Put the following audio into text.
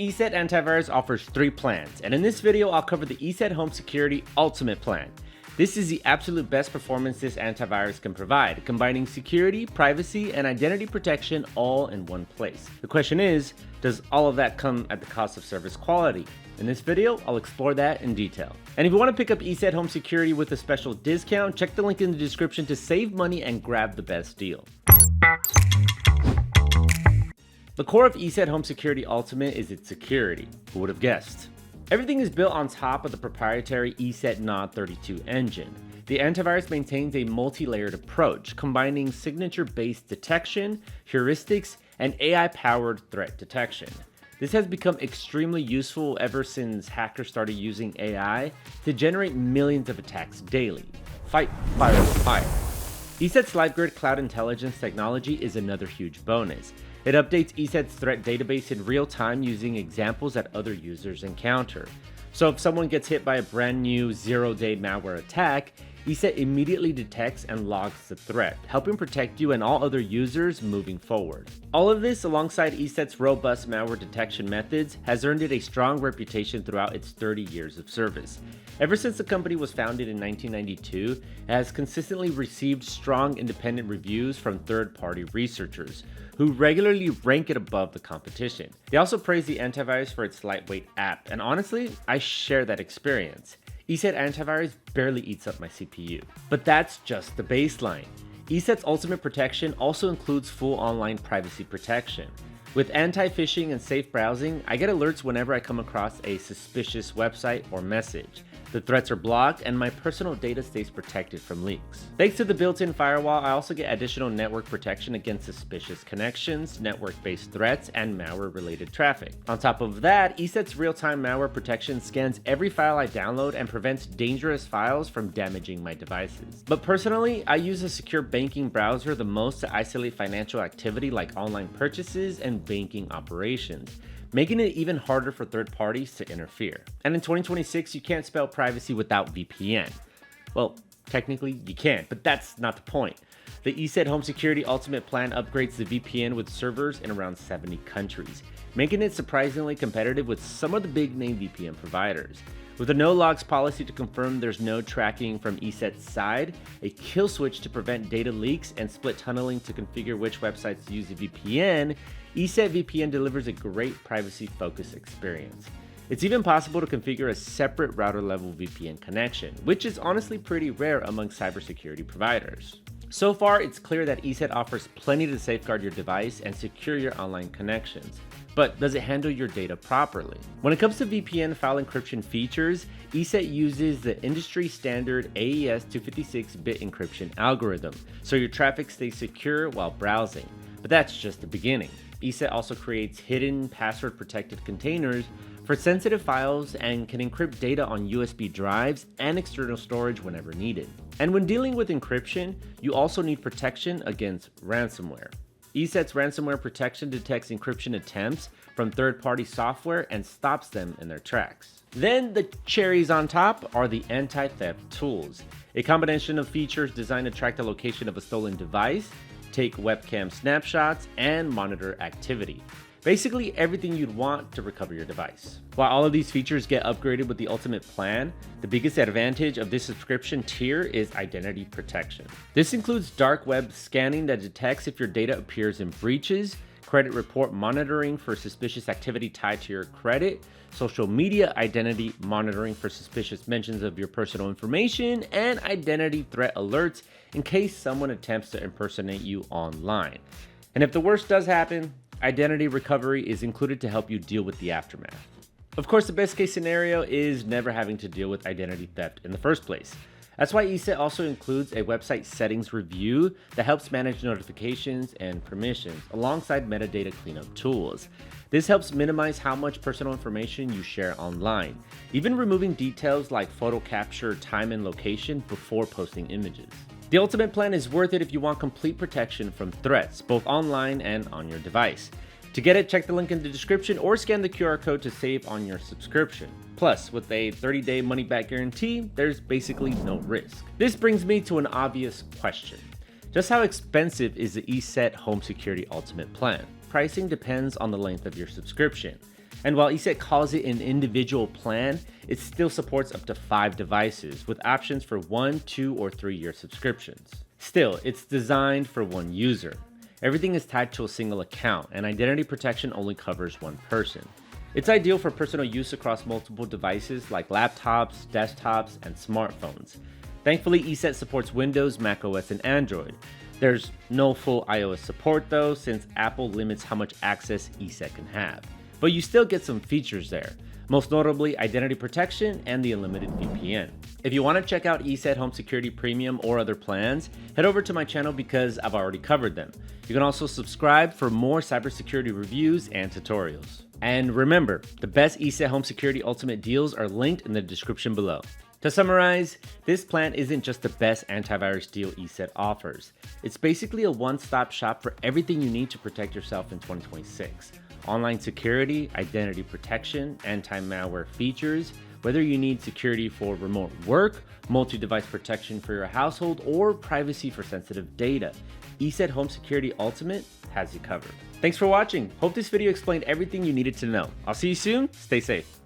ESET Antivirus offers 3 plans, and in this video I'll cover the ESET Home Security Ultimate Plan. This is the absolute best performance this antivirus can provide, combining security, privacy, and identity protection all in one place. The question is, does all of that come at the cost of service quality? In this video, I'll explore that in detail. And if you want to pick up ESET Home Security with a special discount, check the link in the description to save money and grab the best deal. The core of ESET Home Security Ultimate is its security. Who would have guessed? Everything is built on top of the proprietary ESET NOD32 engine. The antivirus maintains a multi-layered approach, combining signature-based detection, heuristics, and AI-powered threat detection. This has become extremely useful ever since hackers started using AI to generate millions of attacks daily. Fight fire with fire. ESET's LiveGrid Cloud Intelligence technology is another huge bonus. It updates ESET's threat database in real time using examples that other users encounter. So if someone gets hit by a brand new zero-day malware attack, ESET immediately detects and logs the threat, helping protect you and all other users moving forward. All of this, alongside ESET's robust malware detection methods, has earned it a strong reputation throughout its 30 years of service. Ever since the company was founded in 1992, it has consistently received strong independent reviews from third-party researchers, who regularly rank it above the competition. They also praise the antivirus for its lightweight app, and honestly, I share that experience. ESET Antivirus barely eats up my CPU. But that's just the baseline. ESET's Ultimate Protection also includes full online privacy protection. With anti-phishing and safe browsing, I get alerts whenever I come across a suspicious website or message. The threats are blocked and my personal data stays protected from leaks. Thanks to the built-in firewall, I also get additional network protection against suspicious connections, network-based threats, and malware-related traffic. On top of that, ESET's real-time malware protection scans every file I download and prevents dangerous files from damaging my devices. But personally, I use a secure banking browser the most to isolate financial activity like online purchases and banking operations, making it even harder for third parties to interfere. And in 2026, you can't spell privacy without VPN. Well, technically you can, but that's not the point. The ESET Home Security Ultimate Plan upgrades the VPN with servers in around 70 countries, making it surprisingly competitive with some of the big name VPN providers. With a no logs policy to confirm there's no tracking from ESET's side, a kill switch to prevent data leaks, and split tunneling to configure which websites use a VPN, ESET VPN delivers a great privacy-focused experience. It's even possible to configure a separate router-level VPN connection, which is honestly pretty rare among cybersecurity providers. So far, it's clear that ESET offers plenty to safeguard your device and secure your online connections. But does it handle your data properly? When it comes to VPN file encryption features, ESET uses the industry standard AES 256-bit encryption algorithm, so your traffic stays secure while browsing. But that's just the beginning. ESET also creates hidden password-protected containers for sensitive files and can encrypt data on USB drives and external storage whenever needed. And when dealing with encryption, you also need protection against ransomware. ESET's ransomware protection detects encryption attempts from third-party software and stops them in their tracks. Then the cherries on top are the anti-theft tools, a combination of features designed to track the location of a stolen device, take webcam snapshots, and monitor activity. Basically everything you'd want to recover your device. While all of these features get upgraded with the Ultimate Plan, the biggest advantage of this subscription tier is identity protection. This includes dark web scanning that detects if your data appears in breaches, credit report monitoring for suspicious activity tied to your credit, social media identity monitoring for suspicious mentions of your personal information, and identity threat alerts in case someone attempts to impersonate you online. And if the worst does happen, identity recovery is included to help you deal with the aftermath. Of course, the best case scenario is never having to deal with identity theft in the first place. That's why ESET also includes a website settings review that helps manage notifications and permissions alongside metadata cleanup tools. This helps minimize how much personal information you share online, even removing details like photo capture, time, and location before posting images. The Ultimate Plan is worth it if you want complete protection from threats, both online and on your device. To get it, check the link in the description or scan the QR code to save on your subscription. Plus, with a 30-day money-back guarantee, there's basically no risk. This brings me to an obvious question. Just how expensive is the ESET Home Security Ultimate Plan? Pricing depends on the length of your subscription. And while ESET calls it an individual plan, it still supports up to 5 devices with options for 1, 2, or 3-year subscriptions. Still, it's designed for one user. Everything is tied to a single account, and identity protection only covers one person. It's ideal for personal use across multiple devices like laptops, desktops, and smartphones. Thankfully, ESET supports Windows, macOS, and Android. There's no full iOS support though, since Apple limits how much access ESET can have. But you still get some features there, most notably identity protection and the unlimited VPN. If you want to check out ESET Home Security Premium or other plans, head over to my channel because I've already covered them. You can also subscribe for more cybersecurity reviews and tutorials. And remember, the best ESET Home Security Ultimate deals are linked in the description below. To summarize, this plan isn't just the best antivirus deal ESET offers. It's basically a one-stop shop for everything you need to protect yourself in 2026. Online security, identity protection, anti-malware features, whether you need security for remote work, multi-device protection for your household, or privacy for sensitive data, ESET Home Security Ultimate has you covered. Thanks for watching. Hope this video explained everything you needed to know. I'll see you soon. Stay safe.